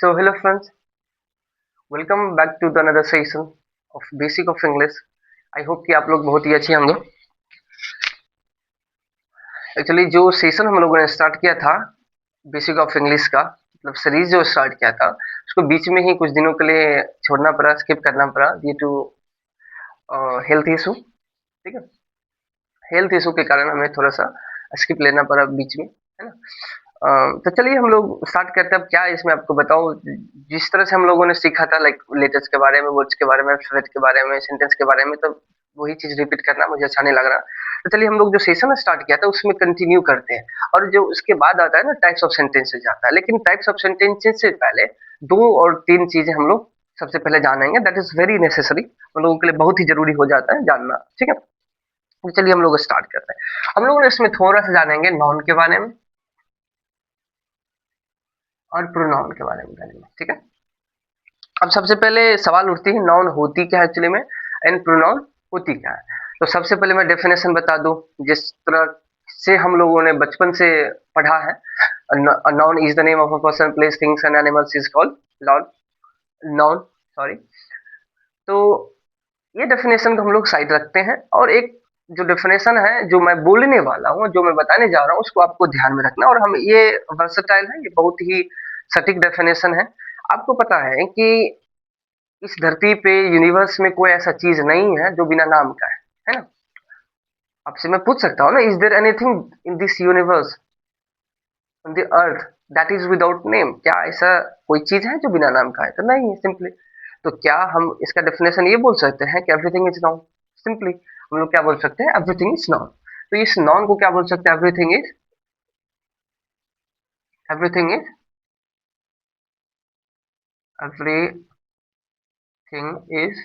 So hello friends, welcome back to the another session of Basic of English. I hope कि आप लोग बहुत ही अच्छे होंगे। एक्चुअली जो सेशन हम लोगों ने स्टार्ट किया था बेसिक ऑफ इंग्लिश का मतलब सीरीज जो स्टार्ट किया था उसको बीच में ही कुछ दिनों के लिए छोड़ना पड़ा, स्किप करना पड़ा ड्यू टू हेल्थ इशू। ठीक है, हेल्थ इशू के कारण हमें थोड़ा सा स्किप लेना पड़ा बीच में, है ना। तो चलिए हम लोग स्टार्ट करते हैं। अब क्या इसमें आपको बताऊं, जिस तरह से हम लोगों ने सीखा था लाइक लेटर्स के बारे में, वर्ड्स के बारे में, अल्फाबेट के बारे में, सेंटेंस के बारे में, तो वही चीज रिपीट करना मुझे अच्छा नहीं लग रहा। तो चलिए हम लोग जो सेशन स्टार्ट किया था उसमें कंटिन्यू करते हैं। और जो उसके बाद आता है ना टाइप्स ऑफ सेंटेंसेस आता है, लेकिन टाइप्स ऑफ सेंटेंसेस से पहले दो और तीन चीजें हम लोग सबसे पहले जानेंगे। दैट इज वेरी नेसेसरी, हम लोगों के लिए बहुत ही जरूरी हो जाता है जानना। ठीक है, तो चलिए हम लोग स्टार्ट करते हैं। हम लोग इसमें थोड़ा सा जानेंगे नाउन के बारे में और प्रोनाउन के बारे में जानेंगे। ठीक है, अब सबसे पहले सवाल उठती है नाउन होती क्या है एक्चुअली में एंड प्रोनाउन होती क्या है। तो सबसे पहले मैं डेफिनेशन बता दूं जिस तरह से हम लोगों ने बचपन से पढ़ा है। Noun is the name of a person, place, things and animals is called noun. Noun, sorry. तो ये डेफिनेशन को हम लोग साइड रखते हैं और एक जो डेफिनेशन है जो मैं बोलने वाला हूँ, जो मैं बताने जा रहा हूँ, उसको आपको ध्यान में रखना। और हम ये वर्सटाइल है, ये बहुत ही सटीक डेफिनेशन है। आपको पता है कि इस धरती पे यूनिवर्स में कोई ऐसा चीज नहीं है जो बिना नाम का है ना। आपसे मैं पूछ सकता हूँ ना, is there anything in this universe, on the earth, that is without name? क्या ऐसा कोई चीज है जो बिना नाम का है? तो नहीं है, सिंपली। तो क्या हम इसका डेफिनेशन ये बोल सकते हैं कि एवरीथिंग इज नाउन? सिंपली हम लोग क्या बोल सकते हैं, एवरीथिंग इज नाउन। तो इस नाउन को क्या बोल सकते हैं, everything is, everything is, everything is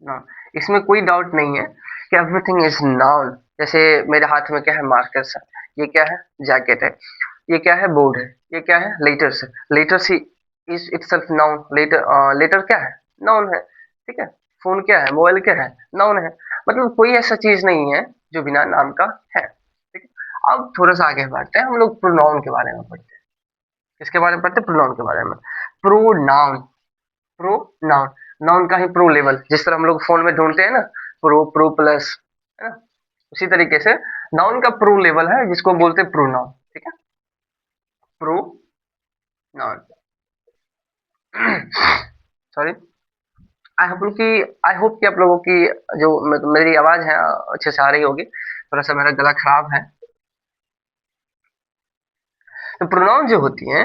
noun. इसमें कोई डाउट नहीं है कि एवरीथिंग इज नाउन। जैसे मेरे हाथ में क्या है, मार्कर्स है। ये क्या है, जैकेट है। ये क्या है, बोर्ड है। ये क्या है, लेटर्स है। लेटर्स ही is itself noun. Letter, letter क्या है, नाउन है। ठीक है, फोन क्या है, मोबाइल क्या है, नाउन है। मतलब कोई ऐसा चीज नहीं है जो बिना नाम का है। ठीक है, अब थोड़ा सा आगे बढ़ते हैं, हम लोग प्रोनाउन के बारे में पढ़ते हैं। किसके बारे में पढ़ते हैं, प्रोनाउन के बारे में। प्रोनाउन, प्रोनाउन, नाउन का ही प्रो लेवल, जिस तरह हम लोग फोन में ढूंढते हैं ना, प्रो, प्रो प्लस, है ना। उसी तरीके से नाउन का प्रो लेवल है जिसको बोलते हैं प्रोनाउन। ठीक है, pro noun. Sorry, I hope कि आप लोगों की जो मेरी आवाज है अच्छे से आ रही होगी। थोड़ा सा मेरा गला खराब है। तो प्रोनाउन जो होती है,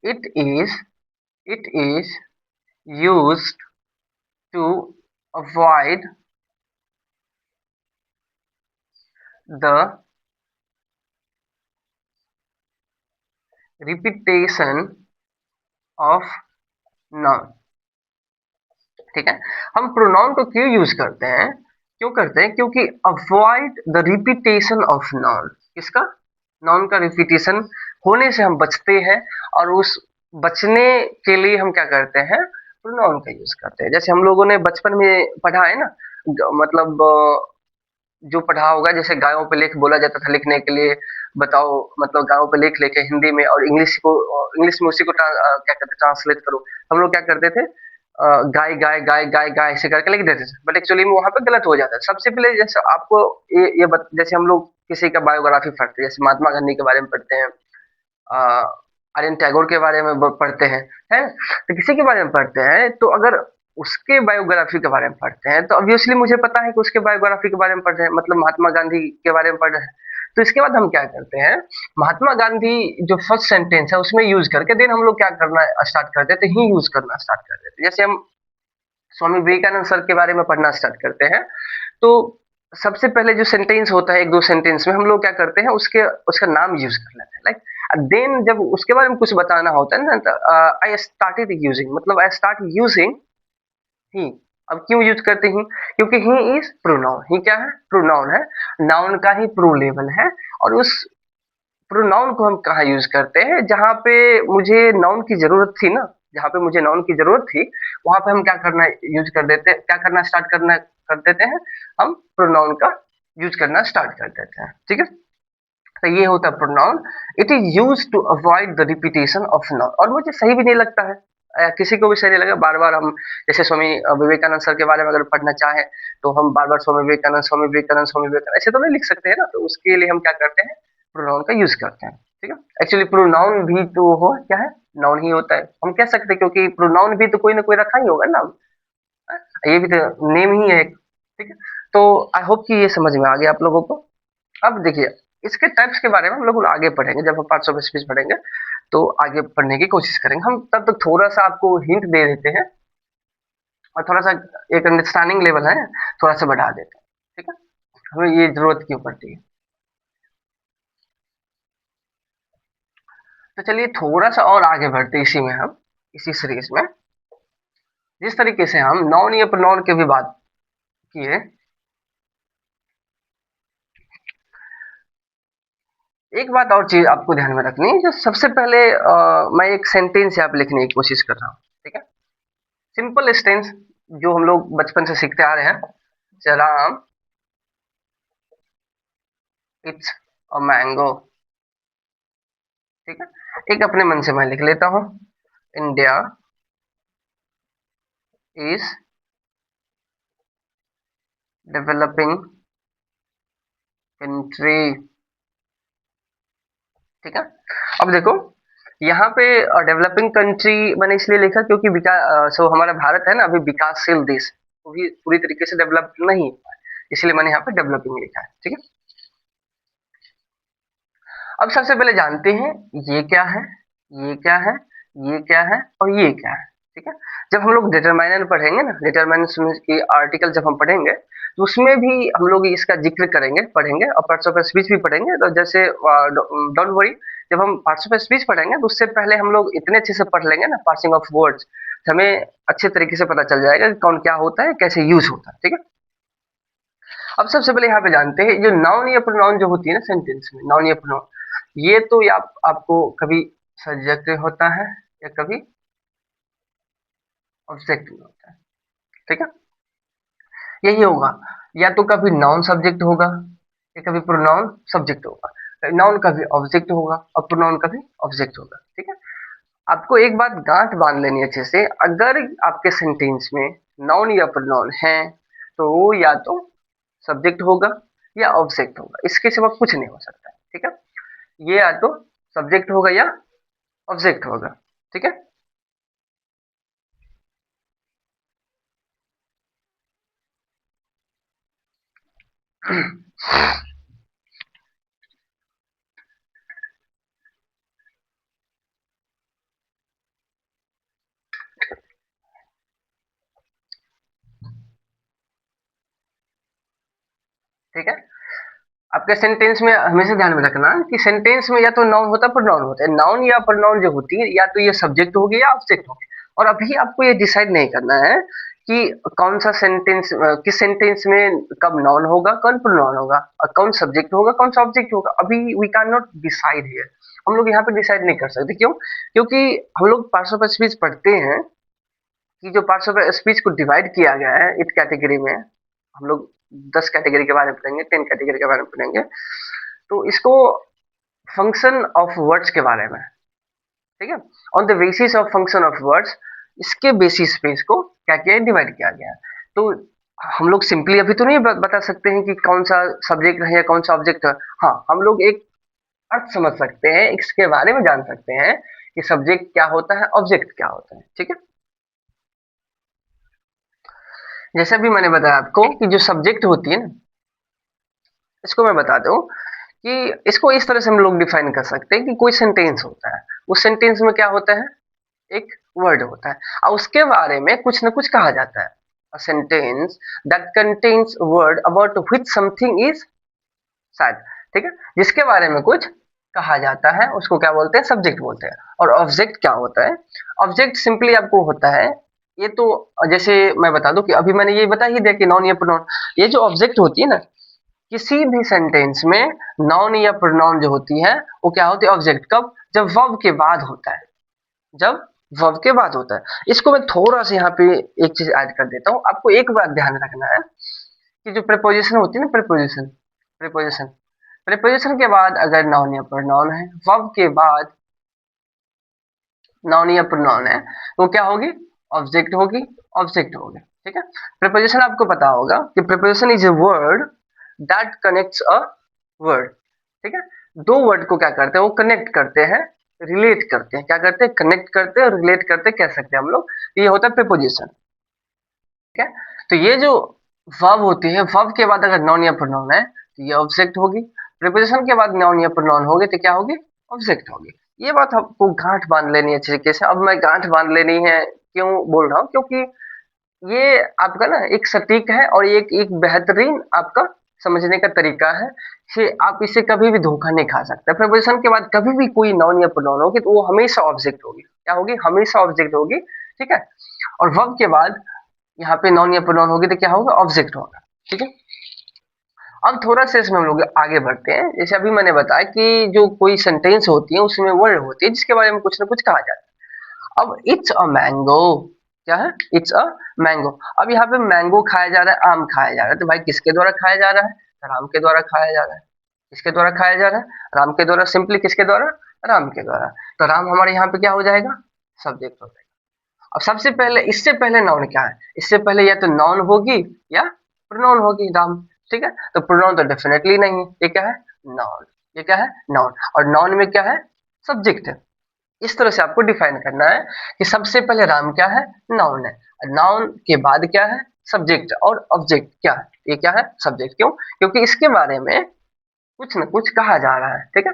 it is, it is used to avoid the repetition of noun. ठीक है, हम प्रोनाउन को क्यों यूज करते हैं, क्यों करते हैं, क्योंकि avoid the repetition of noun. किसका, नाउन का रिपीटेशन होने से हम बचते हैं। और उस बचने के लिए हम क्या करते हैं, प्रोनाउन का यूज करते हैं। जैसे हम लोगों ने बचपन में पढ़ा है ना, मतलब जो पढ़ा होगा, जैसे गायों पे लेख बोला जाता था लिखने के लिए। बताओ, मतलब गायों पे लेख लेके हिंदी में और इंग्लिश को, इंग्लिश में उसी को क्या कहते, ट्रांसलेट करो। हम लोग क्या करते थे, गाय गाय गाय गाय गाय ऐसे करके लिख देते थे, बट एक्चुअली में वहां पे गलत हो जाता है। सबसे पहले जैसे आपको जैसे हम लोग किसी का बायोग्राफी पढ़ते हैं, जैसे महात्मा गांधी के बारे में पढ़ते हैं, आर्यन टैगोर के बारे में पढ़ते हैं, तो किसी के बारे में पढ़ते हैं, तो अगर उसके बायोग्राफी के बारे में पढ़ते हैं तो ऑब्वियसली मुझे पता है कि उसके बायोग्राफी के बारे में पढ़ रहे हैं, मतलब महात्मा गांधी के बारे में पढ़ रहे हैं। तो इसके बाद हम क्या करते हैं, महात्मा गांधी जो फर्स्ट सेंटेंस है उसमें यूज करके देन हम लोग क्या करना स्टार्ट कर देते हैं, ही यूज करना स्टार्ट कर देते हैं। जैसे हम स्वामी विवेकानंद सर के बारे में पढ़ना स्टार्ट करते हैं, तो सबसे पहले जो सेंटेंस होता है, एक दो सेंटेंस में हम लोग क्या करते हैं, उसके उसका नाम यूज कर लेते हैं। लाइक देन जब उसके बारे में कुछ बताना होता है ना, आई स्टार्टेड यूजिंग, मतलब आई स्टार्ट यूजिंग ही। अब क्यों यूज करते हैं, क्योंकि ही इज प्रोनाउन। ही क्या है, प्रोनाउन है, नाउन का ही प्रो लेवल है। और उस प्रोनाउन को हम कहाँ यूज करते हैं, जहां पे मुझे नाउन की जरूरत थी ना, जहां पे मुझे नाउन की जरूरत थी, वहां पे हम क्या करना यूज कर देते, क्या करना स्टार्ट करना कर देते हैं, हम प्रोनाउन का यूज करना स्टार्ट कर देते हैं। ठीक है, तो ये होता है pronoun. It is use to avoid the repetition of noun. और मुझे सही भी नहीं लगता है, किसी को भी सही नहीं लगा बार बार हम, जैसे स्वामी विवेकानंद सर के बारे में अगर पढ़ना चाहें तो हम बार बार स्वामी विवेकानंद, स्वामी विवेकानंद, स्वामी विवेकानंद ऐसे तो नहीं लिख सकते हैं ना। तो उसके लिए हम क्या करते हैं, प्रोनाउन का यूज करते हैं। ठीक है, एक्चुअली प्रोनाउन भी तो हो क्या है, नाउन ही होता है, हम कह सकते हैं, क्योंकि प्रोनाउन भी तो कोई ना कोई रखा ही होगा ना, ये भी तो नेम ही है एक। ठीक है, तो आई होप कि ये समझ में आ गया आप लोगों को। अब देखिए, इसके टाइप्स के बारे में हम लोग आगे पढ़ेंगे, जब हम पार्ट्स ऑफ स्पीच पढ़ेंगे तो आगे पढ़ने की कोशिश करेंगे हम। तब तक थोड़ा सा आपको हिंट दे देते हैं और थोड़ा सा एक अंडरस्टैंडिंग लेवल है थोड़ा सा बढ़ा देते हैं। ठीक है, हमें ये जरूरत क्यों पड़ती है। तो चलिए थोड़ा सा और आगे बढ़ते इसी में हम, इसी सीरीज में, जिस तरीके से हम नाउन या प्रोनाउन की भी बात किए। एक बात और चीज आपको ध्यान में रखनी है, जो सबसे पहले मैं एक सेंटेंस यहाँ पे लिखने की कोशिश कर रहा हूँ। ठीक है, सिंपल टेंस जो हम लोग बचपन से सीखते आ रहे हैं। Ram it's a mango. ठीक है, एक अपने मन से मैं लिख लेता हूँ, इंडिया इज डेवलपिंग कंट्री। ठीक है, अब देखो यहाँ पे डेवलपिंग कंट्री मैंने इसलिए लिखा क्योंकि विकास, सो हमारा भारत है ना अभी विकासशील देश, वो भी पूरी तरीके से डेवलप नहीं हुआ है, इसलिए मैंने यहाँ पे डेवलपिंग लिखा है। ठीक है, अब सबसे पहले जानते हैं ये क्या है, ये क्या है, ये क्या है और ये क्या है। ठीक है, जब हम लोग डिटरमाइनर पढ़ेंगे ना, डिटरमाइनर की आर्टिकल जब हम पढ़ेंगे तो उसमें भी हम लोग इसका जिक्र करेंगे, पढ़ेंगे, और पार्ट्स ऑफ स्पीच भी पढ़ेंगे। तो जैसे डोंट वरी, जब हम पार्ट्स ऑफ स्पीच पढ़ेंगे तो उससे पहले हम लोग इतने अच्छे से पढ़ लेंगे ना पार्सिंग ऑफ वर्ड्स, हमें अच्छे तरीके से पता चल जाएगा कि कौन क्या होता है, कैसे यूज होता है। ठीक है, अब सबसे पहले यहाँ पे जानते हैं जो नाउन या प्रोनाउन जो होती है ना सेंटेंस में, नाउन या प्रोनाउन, ये तो या आपको कभी सब्जेक्ट होता है या कभी ऑब्जेक्ट में होता है। ठीक है, यही होगा, या तो कभी नाउन सब्जेक्ट होगा या कभी प्रोनाउन सब्जेक्ट होगा, नाउन कभी ऑब्जेक्ट होगा और प्रोनाउन कभी ऑब्जेक्ट होगा। ठीक है, आपको एक बात गांठ बांध लेनी है अच्छे से, अगर आपके सेंटेंस में नाउन या प्रोनाउन है तो वो या तो सब्जेक्ट होगा या ऑब्जेक्ट होगा, इसके सिवा कुछ नहीं हो सकता है। ठीक है, ये या तो सब्जेक्ट होगा या ऑब्जेक्ट होगा। ठीक है, ठीक है, आपके सेंटेंस में हमेशा ध्यान में रखना कि सेंटेंस में या तो नाउन होता है प्रोनाउन होता है, नाउन या प्रोनाउन जो होती है या तो ये सब्जेक्ट होगी या ऑब्जेक्ट होगी। और अभी आपको ये डिसाइड नहीं करना है कि कौन सा सेंटेंस, किस सेंटेंस में कब नाउन होगा कब प्रोनाउन होगा और कौन सब्जेक्ट होगा कौन सा ऑब्जेक्ट होगा, अभी we can not decide here. हम लोग यहाँ पे डिसाइड नहीं कर सकते, क्यों? क्योंकि हम लोग पार्ट्स ऑफ स्पीच पढ़ते हैं कि जो पार्ट्स ऑफ स्पीच को डिवाइड किया गया है इस कैटेगरी में, हम लोग 10 कैटेगरी के बारे में पढ़ेंगे, 10 कैटेगरी के बारे में पढ़ेंगे, तो इसको फंक्शन ऑफ वर्ड्स के बारे में। ठीक है, on the basis of function of words, इसके बेसिस पे इसको क्या किया डिवाइड किया गया है। तो हम लोग सिंपली अभी तो नहीं बता सकते हैं कि कौन सा सब्जेक्ट है या कौन सा ऑब्जेक्ट है। हाँ, हम लोग एक अर्थ समझ सकते हैं, इसके बारे में जान सकते हैं कि सब्जेक्ट क्या होता है, ऑब्जेक्ट क्या होता है। ठीक है, जैसे भी मैंने बताया आपको कि जो सब्जेक्ट होती है ना, इसको मैं बता दूं कि इसको इस तरह से हम लोग डिफाइन कर सकते हैं कि कोई सेंटेंस होता है, उस सेंटेंस में क्या होता है, एक वर्ड होता है और उसके बारे में कुछ ना कुछ कहा जाता है। A sentence that contains word about which something is said। ठीक है, जिसके बारे में कुछ कहा जाता है उसको क्या बोलते हैं, सब्जेक्ट बोलते हैं। और ऑब्जेक्ट क्या होता है, ऑब्जेक्ट सिंपली आपको होता है, ये तो जैसे मैं बता दूं कि अभी मैंने ये बता ही दिया कि नाउन या प्रोनाउन, ये जो ऑब्जेक्ट होती है ना, किसी भी सेंटेंस में नाउन या प्रोनाउन जो होती है वो क्या होती है, ऑब्जेक्ट। कब? जब वर्ब के बाद होता है, जब वर्ब के बाद होता है। इसको मैं थोड़ा सा यहाँ पे एक चीज ऐड कर देता हूँ, आपको एक बात ध्यान रखना है कि जो प्रेपोजिशन होती है ना, प्रेपोजिशन, प्रेपोजिशन, प्रीपोजिशन के बाद अगर नाउन या प्रोनाउन है, वर्ब के बाद नाउन या प्रोनाउन है, तो क्या होगी? ऑब्जेक्ट होगी, ऑब्जेक्ट होगी। ठीक है। प्रीपोजिशन आपको पता होगा कि preposition is a word that connects a word. ठीक है। दो वर्ड को क्या करते हैं? वो कनेक्ट करते हैं, रिलेट करते हैं। क्या करते हैं? कनेक्ट करते हैं और रिलेट करते हैं, कह सकते हैं हम लोग। ये होता है प्रीपोजिशन। ठीक है। तो ये जो वर्ब होती है, वर्ब के बाद अगर नाउन या प्रोनाउन है तो ये ऑब्जेक्ट होगी। प्रीपोजिशन के बाद नाउन या प्रोनाउन होगी तो क्या होगी? ऑब्जेक्ट होगी। ये बात आपको गांठ बांध लेनी है अच्छे तरीके से। अब मैं गांठ बांध लेनी है क्यों बोल रहा हूँ? क्योंकि ये आपका ना एक सटीक है और एक एक बेहतरीन आपका समझने का तरीका है कि आप इसे कभी भी धोखा नहीं खा सकते। प्रीपोजिशन के बाद कभी भी कोई नाउन या प्रोनाउन होगी तो वो हमेशा ऑब्जेक्ट होगी। क्या होगी? हमेशा ऑब्जेक्ट होगी। ठीक है। और वर्ब के बाद यहाँ पे नाउन या प्रोनाउन होगी तो क्या होगा? ऑब्जेक्ट होगा। ठीक है। अब थोड़ा सा इसमें हम लोग आगे बढ़ते हैं। जैसे अभी मैंने बताया कि जो कोई सेंटेंस होती है उसमें वर्ड होती है जिसके बारे में कुछ ना कुछ कहा जाता है। अब इट्स अ मैंगो, क्या है? It's a mango. अब यहाँ पे मैंगो खाया जा रहा है, आम खाया जा रहा है, तो भाई किसके द्वारा खाया जा रहा है? राम के द्वारा खाया जा रहा है। किसके द्वारा खाया जा रहा है? राम के द्वारा। सिंपली किसके द्वारा? राम के द्वारा। तो राम हमारे यहाँ पे क्या हो जाएगा? सब्जेक्ट हो जाएगा। अब सबसे पहले, इससे पहले नाउन क्या है? इससे पहले या तो नाउन होगी या प्रोनाउन होगी, राम। ठीक है। तो प्रोनाउन तो डेफिनेटली नहीं है। ये क्या है? नाउन। ये क्या है? नाउन। और नाउन में क्या है? सब्जेक्ट है। इस तरह से आपको डिफाइन करना है कि सबसे पहले राम क्या है? नाउन है। नाउन के बाद क्या है? सब्जेक्ट। और ऑब्जेक्ट क्या है? ये क्या है? सब्जेक्ट। क्यों? क्योंकि इसके बारे में कुछ न कुछ कहा जा रहा है। ठीक है।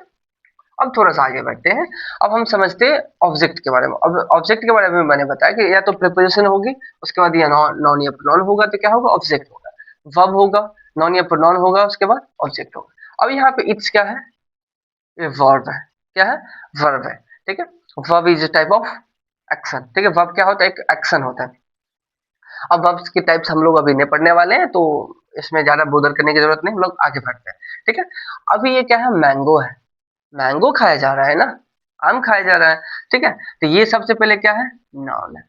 अब थोड़ा सा आगे बढ़ते हैं। अब हम समझते हैं ऑब्जेक्ट के बारे में। अब ऑब्जेक्ट के बारे में मैंने बताया कि या तो प्रीपोजिशन होगी, उसके बाद या नाउन या प्रोनाउन होगा तो क्या होगा? ऑब्जेक्ट होगा। वर्ब होगा, नाउन या प्रोनाउन होगा, उसके बाद ऑब्जेक्ट होगा। अब यहाँ पे इट्स क्या है? ये वर्ब है। क्या है? वर्ब है। ठीक है। Verb is type of action. ठीक है। वर्ब क्या होता है? एक एक्शन होता है। अब वर्ब्स के टाइप्स हम लोग अभी नहीं पढ़ने वाले हैं, तो इसमें ज्यादा बोधर करने की जरूरत नहीं, हम लोग आगे बढ़ते हैं। ठीक है। अभी ये क्या है? मैंगो है। मैंगो खाया जा रहा है ना, आम खाया जा रहा है। ठीक है। तो ये सबसे पहले क्या है? नाउन है।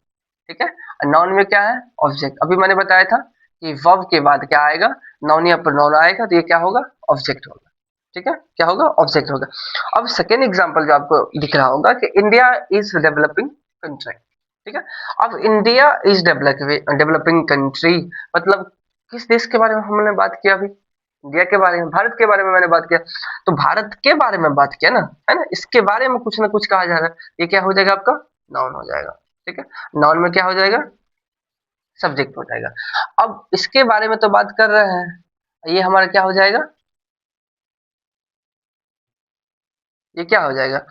ठीक है। नाउन में क्या है? ऑब्जेक्ट। अभी मैंने बताया था कि वर्ब के बाद क्या आएगा? नाउन या प्रोनाउन आएगा तो ये क्या होगा? ऑब्जेक्ट होगा। ठीक है। क्या होगा? ऑब्जेक्ट होगा। अब सेकेंड एग्जांपल जो आपको दिख रहा होगा कि इंडिया इज डेवलपिंग कंट्री। ठीक है। अब इंडिया इज डेवलपिंग कंट्री मतलब किस देश के बारे में हमने बात किया? अभी इंडिया के बारे में, भारत के बारे में मैंने बात किया। तो भारत के बारे में बात किया ना, है ना? इसके बारे में कुछ ना कुछ कहा जा रहा है। ये क्या हो जाएगा? आपका नाउन हो जाएगा। ठीक है। नाउन में क्या हो जाएगा? सब्जेक्ट हो जाएगा। अब इसके बारे में तो बात कर रहे हैं, ये हमारा क्या हो जाएगा? ये क्या हो जाएगा?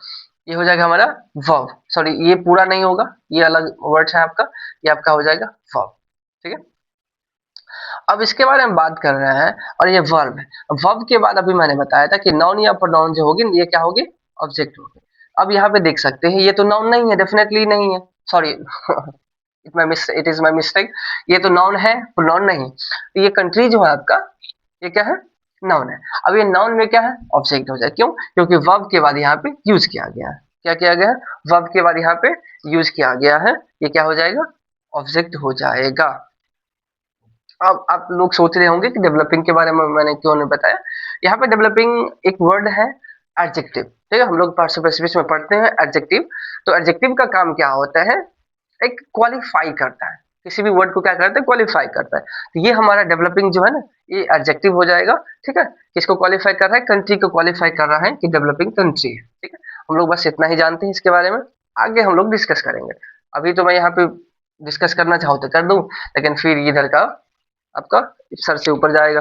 ये हो जाएगा हमारा वर्ब। सॉरी, ये पूरा नहीं होगा, ये अलग वर्ड है आपका। ये आपका हो जाएगा वर्ब। ठीक है। अब इसके बारे में बात कर रहे हैं और ये वर्ब है। वर्ब के बाद अभी मैंने बताया था कि नाउन या प्रोनाउन जो होगी ये क्या होगी? ऑब्जेक्ट होगी। अब यहाँ पे देख सकते हैं ये तो नाउन नहीं है, डेफिनेटली नहीं है। Sorry it is my mistake. ये तो नाउन है, प्रोनाउन नहीं। तो ये कंट्री जो है आपका, ये क्या है? नाउन है। अब ये नाउन में क्या है? ऑब्जेक्ट हो जाए। क्यों? क्योंकि वर्ब के बाद यहाँ पे यूज किया गया है। क्या किया गया है? वर्ब के बाद यहाँ पे यूज किया गया है। ये क्या हो जाएगा? ऑब्जेक्ट हो जाएगा। अब आप लोग सोच रहे होंगे कि डेवलपिंग के बारे में मैंने क्यों नहीं बताया। यहाँ पे डेवलपिंग एक वर्ड है, एडजेक्टिव। ठीक है। हम लोग पार्टिसिपल स्पीच में पढ़ते हैं एडजेक्टिव। तो एडजेक्टिव का काम क्या होता है? एक क्वालिफाई करता है। किसी भी वर्ड को क्या करता है? क्वालिफाई करता है। तो ये हमारा डेवलपिंग जो है ना, ये एडजेक्टिव हो जाएगा। ठीक है। किसको क्वालिफाई कर रहा है? कंट्री को क्वालिफाई कर रहा है कि डेवलपिंग कंट्री है। ठीक है। हम लोग बस इतना ही जानते हैं इसके बारे में। आगे हम लोग डिस्कस करेंगे। अभी तो मैं यहाँ पे डिस्कस करना चाहूँ तो कर दूं, लेकिन फिर इधर का आपका सर से ऊपर जाएगा।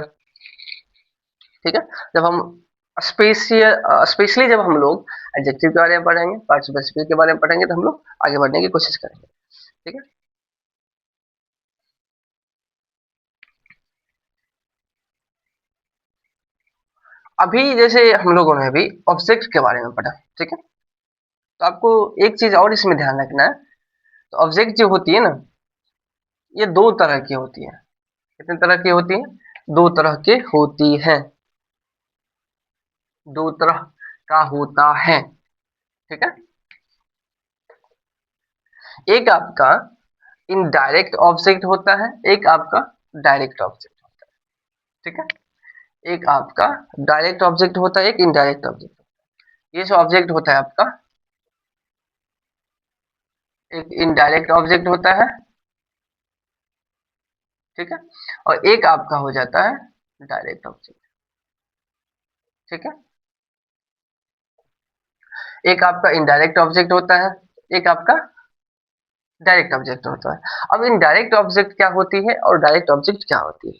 ठीक है। जब हम स्पेशली जब हम लोग एडजेक्टिव के बारे में पढ़ेंगे, पार्टिसिपल स्पीच के बारे में पढ़ेंगे, तो हम लोग आगे बढ़ने की कोशिश करेंगे। ठीक है। अभी जैसे हम लोगों ने अभी ऑब्जेक्ट के बारे में पढ़ा। ठीक है। तो आपको एक चीज और इसमें ध्यान रखना है। तो ऑब्जेक्ट जो होती है ना, ये दो तरह की होती है। कितने तरह की होती है? दो तरह की होती है। दो तरह का होता है। ठीक है। एक आपका इनडायरेक्ट ऑब्जेक्ट होता है, एक आपका डायरेक्ट ऑब्जेक्ट होता है। ठीक है। एक आपका डायरेक्ट ऑब्जेक्ट होता है, एक इनडायरेक्ट ऑब्जेक्ट। ये जो ऑब्जेक्ट होता है आपका, एक इनडायरेक्ट ऑब्जेक्ट होता है, ठीक है, और एक आपका हो जाता है डायरेक्ट ऑब्जेक्ट, ठीक है। एक आपका इनडायरेक्ट ऑब्जेक्ट होता है, एक आपका डायरेक्ट ऑब्जेक्ट होता है। अब इनडायरेक्ट ऑब्जेक्ट क्या होती है और डायरेक्ट ऑब्जेक्ट क्या होती है?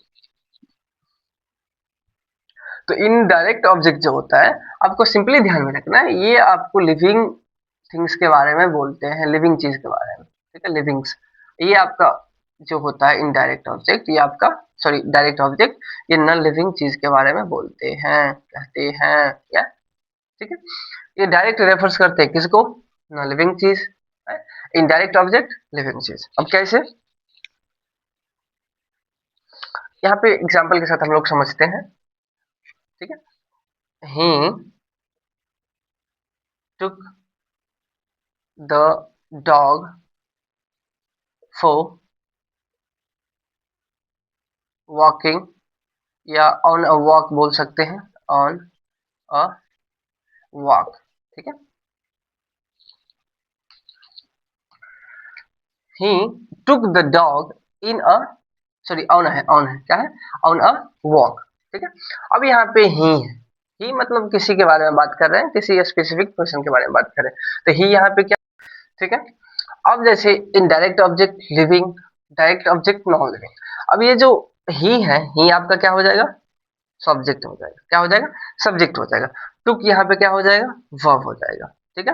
तो इनडायरेक्ट ऑब्जेक्ट जो होता है, आपको सिंपली ध्यान में रखना है, ये आपको लिविंग थिंग्स के बारे में बोलते हैं, लिविंग चीज के बारे में, ठीक है, लिविंग्स। ये आपका जो होता है इनडायरेक्ट ऑब्जेक्ट, ये आपका, सॉरी, डायरेक्ट ऑब्जेक्ट, ये नॉन लिविंग चीज के बारे में बोलते हैं, कहते हैं, या, ठीक है। ये डायरेक्ट रेफर्स करते हैं किसको? नॉन लिविंग चीज। इनडायरेक्ट ऑब्जेक्ट, लिविंग चीज। अब कैसे? यहाँ पे एग्जाम्पल के साथ हम लोग समझते हैं, ठीक है। He took the dog for walking, या ऑन अ वॉक बोल सकते हैं, ऑन अ वॉक, ठीक है। He took the dog in a, sorry, on है, क्या है, ऑन अ वॉक, ठीक है। अब यहाँ पे ही है, ही मतलब किसी के बारे में बात कर रहे हैं, किसी स्पेसिफिक पर्सन के बारे में बात कर रहे हैं, तो ही यहाँ पे क्या, ठीक है। अब जैसे indirect object living, direct object non living. अब ये जो ही है, ही आपका क्या हो जाएगा? सब्जेक्ट हो जाएगा। क्या हो जाएगा? सब्जेक्ट हो जाएगा। टुक यहाँ पे क्या हो जाएगा? वर्ब हो जाएगा, ठीक है।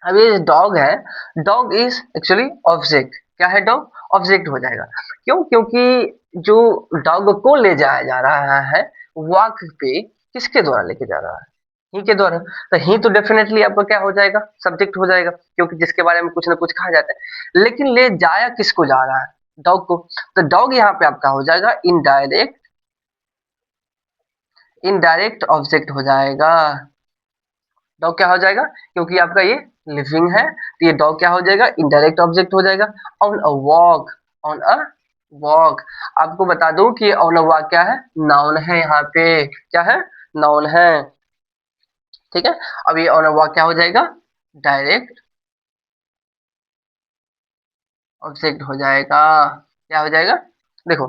अब ये डॉग है, डॉग इज एक्चुअली ऑब्जेक्ट। क्या है? डॉग ऑब्जेक्ट हो जाएगा। क्यों? क्योंकि जो डॉग को ले जाया जा रहा है वॉक पे, किसके द्वारा लेके जा रहा है? ही के द्वारा। तो ही तो डेफिनेटली आपका क्या हो जाएगा? सब्जेक्ट हो जाएगा, क्योंकि जिसके बारे में कुछ ना कुछ कहा जाता है। लेकिन ले जाया किसको जा रहा है? डॉग को। तो डॉग यहाँ पे आपका हो जाएगा इनडायरेक्ट, इनडायरेक्ट ऑब्जेक्ट हो जाएगा। डॉग क्या हो जाएगा? क्योंकि आपका ये लिविंग है, तो ये डॉग क्या हो जाएगा? इनडायरेक्ट ऑब्जेक्ट हो जाएगा। On a walk, on a walk. आपको बता दूं कि ऑन अ वॉक क्या है? नाउन है यहाँ पे। क्या है? नाउन है, ठीक है। अब ये ऑन अ वॉक क्या हो जाएगा? डायरेक्ट ऑब्जेक्ट हो जाएगा। क्या हो जाएगा? देखो,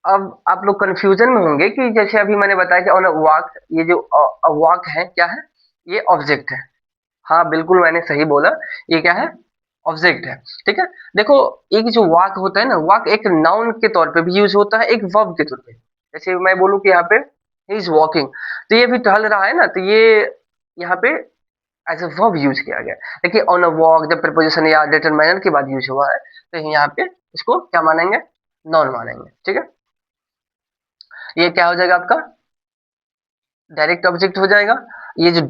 अब आप लोग कंफ्यूजन में होंगे कि जैसे अभी मैंने बताया कि ऑन अ वॉक, ये जो वॉक है क्या है? ये ऑब्जेक्ट है। हाँ, बिल्कुल मैंने सही बोला, ये क्या है? ऑब्जेक्ट है, ठीक है। देखो, एक जो वाक होता है ना, वाक एक नाउन के तौर पे भी यूज होता है, एक वर्ब के तौर पे। जैसे मैं बोलूं कि यहाँ पे ही इज वॉकिंग, तो ये भी टहल रहा है ना, तो ये यहाँ पे एज ए वर्ब यूज किया गया। देखिए, ऑन अ वॉक जब प्रपोजिशन या डिटरमाइनर के बाद यूज हुआ है, तो यहाँ पे इसको क्या मानेंगे? नाउन मानेंगे, ठीक है। ये क्या हो जाएगा आपका? डायरेक्ट ऑब्जेक्ट हो जाएगा। ये जो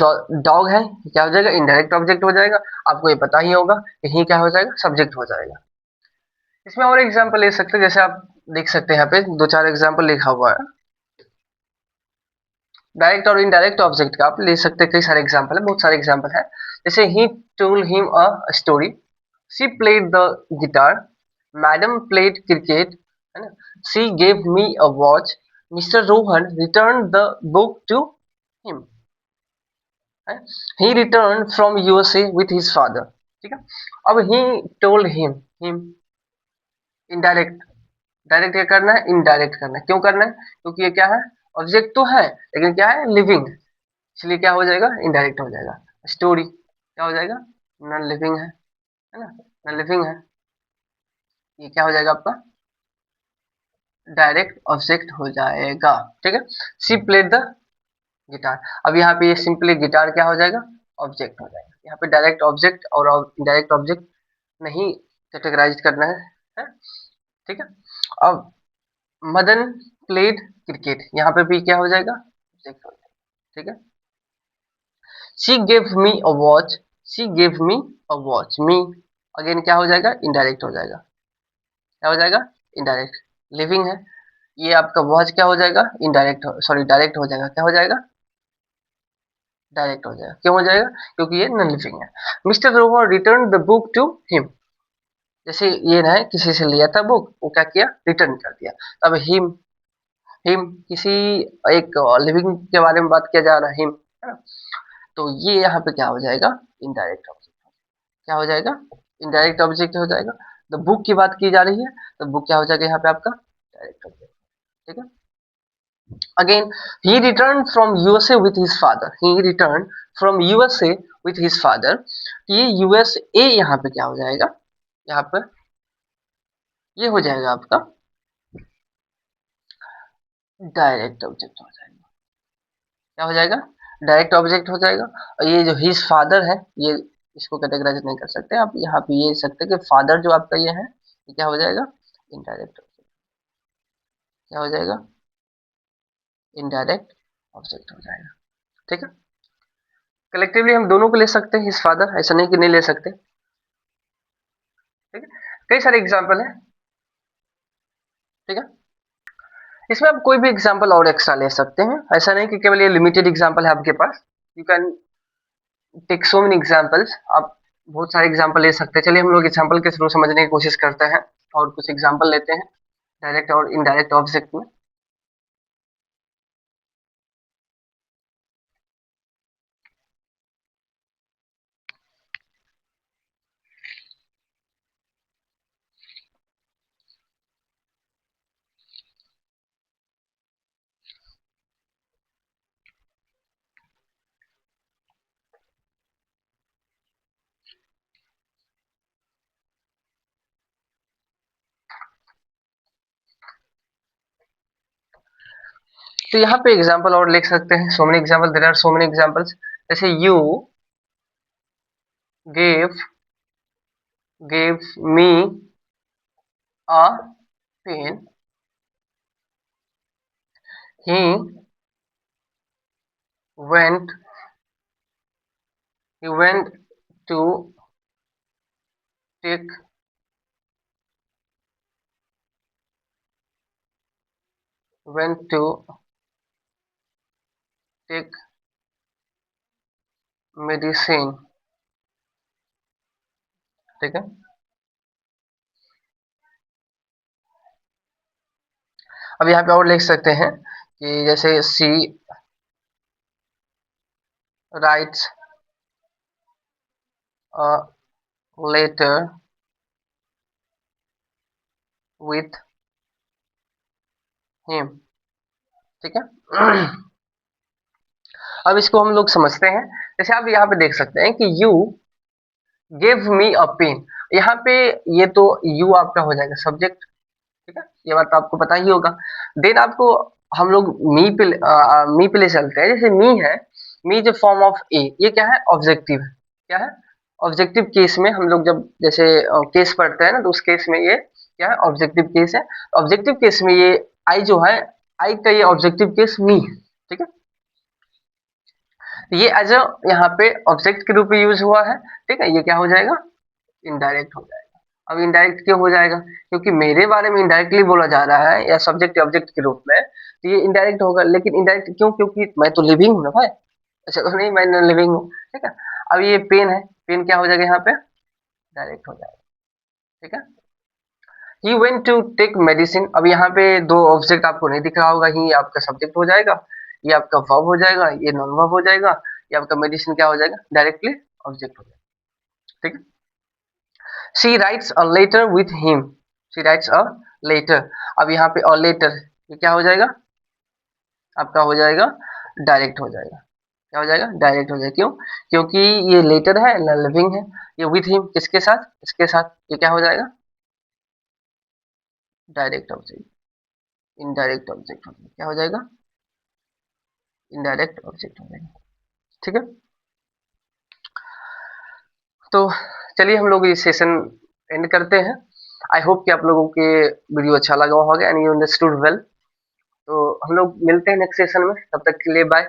डॉग है, क्या हो जाएगा? इनडायरेक्ट ऑब्जेक्ट हो जाएगा। आपको ये पता ही होगा कि ही क्या हो जाएगा? सब्जेक्ट हो जाएगा। इसमें और एग्जांपल ले सकते हैं, जैसे आप देख सकते हैं यहाँ पे दो चार एग्जांपल लिखा हुआ है। डायरेक्ट और इनडायरेक्ट ऑब्जेक्ट का आप ले सकते हैं, कई सारे एग्जांपल है, बहुत सारे एग्जांपल है। जैसे he told him a story, she played the guitar, madam played cricket, है ना, she gave me a watch, mister Rohan return the book to him, he return from USA with his father, ठीक है। अब he told him indirect, direct क्या करना है? Indirect करना है। क्यों करना है? क्योंकि ये क्या है? ऑब्जेक्ट तो है, लेकिन क्या है? लिविंग, इसलिए क्या हो जाएगा? इनडायरेक्ट हो जाएगा। स्टोरी क्या हो जाएगा? नॉन लिविंग है ना, नॉन लिविंग है, ये क्या हो जाएगा आपका? डायरेक्ट ऑब्जेक्ट हो जाएगा, ठीक है। सी प्लेड द गिटार, अब यहाँ पे ये सिंपली गिटार क्या हो जाएगा? ऑब्जेक्ट हो जाएगा। यहाँ पे डायरेक्ट ऑब्जेक्ट और इनडायरेक्ट ऑब्जेक्ट नहीं कैटेगराइज करना है, ठीक है। अब मदन प्लेड क्रिकेट, यहाँ पे भी क्या हो जाएगा? ऑब्जेक्ट हो जाएगा, ठीक है। She gave me a watch, she gave me a watch, me again क्या हो जाएगा? इनडायरेक्ट हो जाएगा। क्या हो जाएगा? इनडायरेक्ट, लिविंग है। ये आपका वॉच क्या हो जाएगा? इनडायरेक्ट, सॉरी, डायरेक्ट हो जाएगा। क्या हो जाएगा? डायरेक्ट हो जाएगा। क्यों हो जाएगा? क्योंकि ये नॉन लिविंग है। Mister Rover return the book to him, जैसे ये है किसी से लिया था बुक, वो क्या किया? रिटर्न कर दिया। अब हिम हिम किसी एक लिविंग के बारे में बात किया जा रहा है, हिम, है ना? तो ये यहाँ पे क्या हो जाएगा, इनडायरेक्ट ऑब्जेक्ट। क्या हो जाएगा, इनडायरेक्ट ऑब्जेक्ट हो जाएगा। द बुक की बात की जा रही है, तो बुक क्या हो जाएगा यहाँ पे आपका डायरेक्ट ऑब्जेक्ट। ठीक है। Again, he returned from USA with his father. He returned from USA with his father. ये USA यहाँ पे क्या हो जाएगा, यहाँ पे ये हो जाएगा आपका डायरेक्ट ऑब्जेक्ट हो जाएगा। क्या हो जाएगा, डायरेक्ट ऑब्जेक्ट हो जाएगा। और ये जो हिज फादर है, ये इसको कैटेगराइज नहीं कर सकते आप, यहाँ पे ये सकते कि फादर जो आपका ये है, ये क्या हो जाएगा, इनडायरेक्ट ऑब्जेक्ट। क्या हो जाएगा, इनडायरेक्ट ऑब्जेक्ट हो जाएगा। ठीक है। कलेक्टिवली हम दोनों को ले सकते हैं, हिज फादर, ऐसा नहीं कि नहीं ले सकते। ठीक है। कई सारे एग्जाम्पल है। ठीक है। इसमें आप कोई भी एग्जाम्पल और एक्स्ट्रा ले सकते हैं, ऐसा नहीं कि केवल ये लिमिटेड एग्जाम्पल है आपके पास। You can take so many examples, आप बहुत सारे एग्जाम्पल ले सकते हैं। चलिए हम लोग एग्जाम्पल के थ्रू समझने की कोशिश करते हैं और कुछ एग्जाम्पल लेते हैं डायरेक्ट और इनडायरेक्ट ऑब्जेक्ट में। तो यहाँ पे एग्जाम्पल और लिख सकते हैं, so many example, there are so many examples. जैसे you gave gave me a pen, he went he went to take went to take medicine। ठीक है। अब यहाँ पे और लिख सकते हैं कि जैसे she writes a letter with him. ठीक है। अब इसको हम लोग समझते हैं। जैसे आप यहाँ पे देख सकते हैं कि you give me a pen, यहाँ पे ये तो यू आपका हो जाएगा सब्जेक्ट। ठीक है, ये बात तो आपको पता ही होगा। देन आपको हम लोग मी पे ले चलते हैं। जैसे मी है, मी जो फॉर्म ऑफ ए, ये क्या है, ऑब्जेक्टिव है। क्या है, ऑब्जेक्टिव केस में हम लोग जब जैसे केस पढ़ते हैं ना, तो उस केस में ये क्या है, ऑब्जेक्टिव केस है। ऑब्जेक्टिव केस में ये आई जो है, आई का ये ऑब्जेक्टिव केस मी है। ठीक है। ये एज अ यहाँ पे ऑब्जेक्ट के रूप में यूज हुआ है। ठीक है, ये क्या हो जाएगा, इनडायरेक्ट हो जाएगा। अब इनडायरेक्ट क्यों हो जाएगा, क्योंकि मेरे बारे में इनडायरेक्टली बोला जा रहा है या सब्जेक्ट ऑब्जेक्ट के रूप में, तो ये इनडायरेक्ट होगा। लेकिन इनडायरेक्ट क्यों, क्योंकि मैं तो लिविंग हूँ ना भाई, ऐसा तो नहीं मैं लिविंग हूँ। ठीक है। अब ये पेन है, पेन क्या हो जाएगा यहाँ पे, डायरेक्ट हो जाएगा। ठीक है। He went to take medicine, अब यहाँ पे दो ऑब्जेक्ट आपको नहीं दिख रहा होगा, ही आपका सब्जेक्ट हो जाएगा, ये आपका वर्ब हो जाएगा, ये नॉन वर्ब हो जाएगा, ये आपका मेडिसिन क्या हो जाएगा, डायरेक्टली ऑब्जेक्ट हो जाएगा। ठीक है। She writes a letter with him, she writes a letter, अब यहाँ पे अ लेटर, ये क्या हो जाएगा, आपका हो जाएगा डायरेक्ट हो जाएगा। क्या हो जाएगा, डायरेक्ट हो जाएगा। क्यों, क्योंकि ये लेटर है ना, लिविंग है। ये विथ हिम किसके साथ, इसके साथ, ये क्या हो जाएगा, डायरेक्ट ऑब्जेक्ट, इनडायरेक्ट ऑब्जेक्ट हो जाएगा। क्या हो जाएगा, इनडायरेक्ट ऑब्जेक्ट हो जाएगा। ठीक है। तो चलिए हम लोग ये सेशन एंड करते हैं। आई होप कि आप लोगों के वीडियो अच्छा लगा होगा एंड यू अंडरस्टूड वेल। तो हम लोग मिलते हैं नेक्स्ट सेशन में, तब तक के लिए बाय,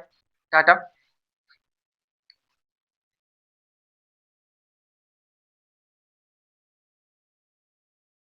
टाटा।